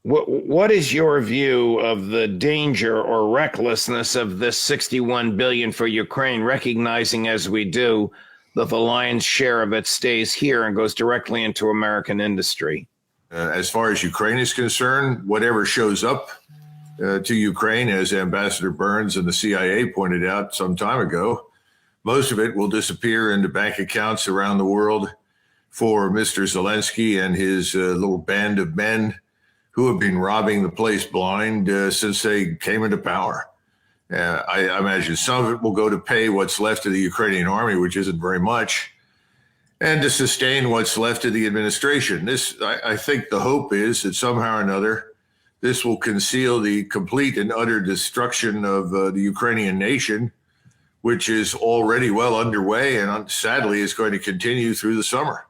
What is your view of the danger or recklessness of this 61 billion for Ukraine, recognizing as we do that the lion's share of it stays here and goes directly into American industry? As far as Ukraine is concerned, whatever shows up to Ukraine, as Ambassador Burns and the CIA pointed out some time ago, most of it will disappear into bank accounts around the world for Mr. Zelensky and his little band of men who have been robbing the place blind since they came into power. I imagine some of it will go to pay what's left of the Ukrainian army, which isn't very much, and to sustain what's left of the administration. I think the hope is that somehow or another, this will conceal the complete and utter destruction of the Ukrainian nation, which is already well underway and sadly is going to continue through the summer.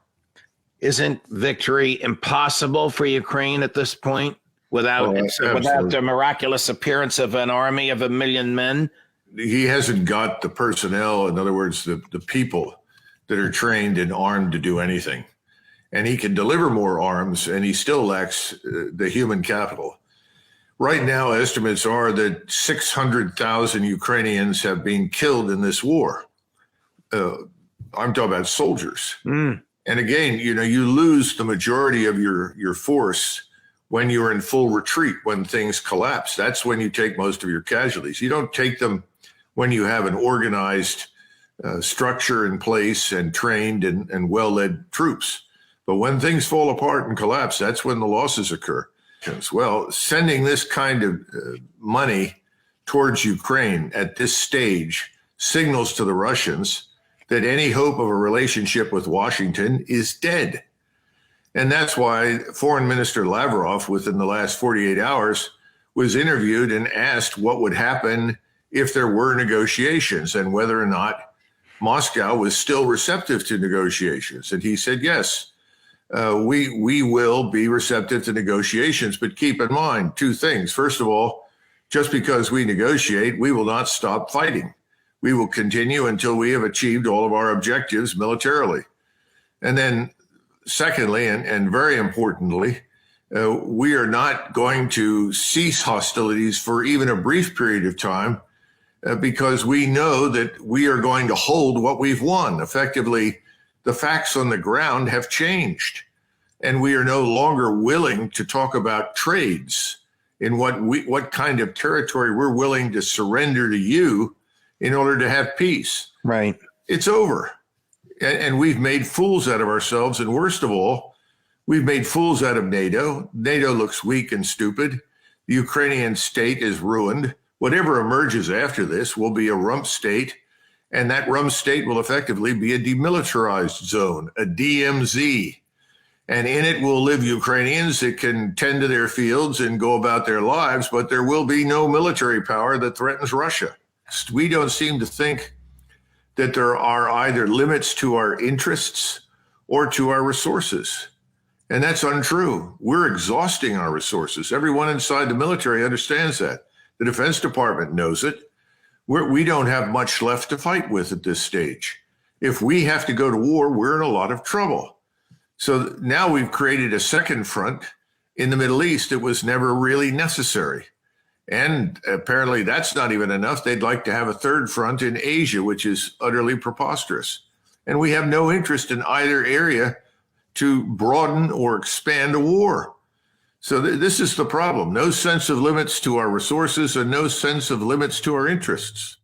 Isn't victory impossible for Ukraine at this point without the miraculous appearance of an army of 1 million men? He hasn't got the personnel, in other words, the people that are trained and armed to do anything. And he can deliver more arms, and he still lacks the human capital. Right now, estimates are that 600,000 Ukrainians have been killed in this war. I'm talking about soldiers. And again, you lose the majority of your force when you're in full retreat, when things collapse. That's when you take most of your casualties. You don't take them when you have an organized structure in place and trained and well-led troops. But when things fall apart and collapse, that's when the losses occur. Well, sending this kind of money towards Ukraine at this stage signals to the Russians that any hope of a relationship with Washington is dead. And that's why Foreign Minister Lavrov, within the last 48 hours, was interviewed and asked what would happen if there were negotiations and whether or not Moscow was still receptive to negotiations. And he said, yes, we will be receptive to negotiations, but keep in mind two things. First of all, just because we negotiate, we will not stop fighting. We will continue until we have achieved all of our objectives militarily. And then secondly, and very importantly, we are not going to cease hostilities for even a brief period of time because we know that we are going to hold what we've won. Effectively, the facts on the ground have changed, and we are no longer willing to talk about trades in what kind of territory we're willing to surrender to you in order to have peace. Right. It's over. And we've made fools out of ourselves. And worst of all, we've made fools out of NATO. NATO looks weak and stupid. The Ukrainian state is ruined. Whatever emerges after this will be a rump state. And that rump state will effectively be a demilitarized zone, a DMZ. And in it will live Ukrainians that can tend to their fields and go about their lives, but there will be no military power that threatens Russia. We don't seem to think that there are either limits to our interests or to our resources. And that's untrue. We're exhausting our resources. Everyone inside the military understands that. The Defense Department knows it. We don't have much left to fight with at this stage. If we have to go to war, we're in a lot of trouble. So now we've created a second front in the Middle East that was never really necessary. And apparently that's not even enough. They'd like to have a third front in Asia, which is utterly preposterous. And we have no interest in either area to broaden or expand a war. So this is the problem. No sense of limits to our resources and no sense of limits to our interests.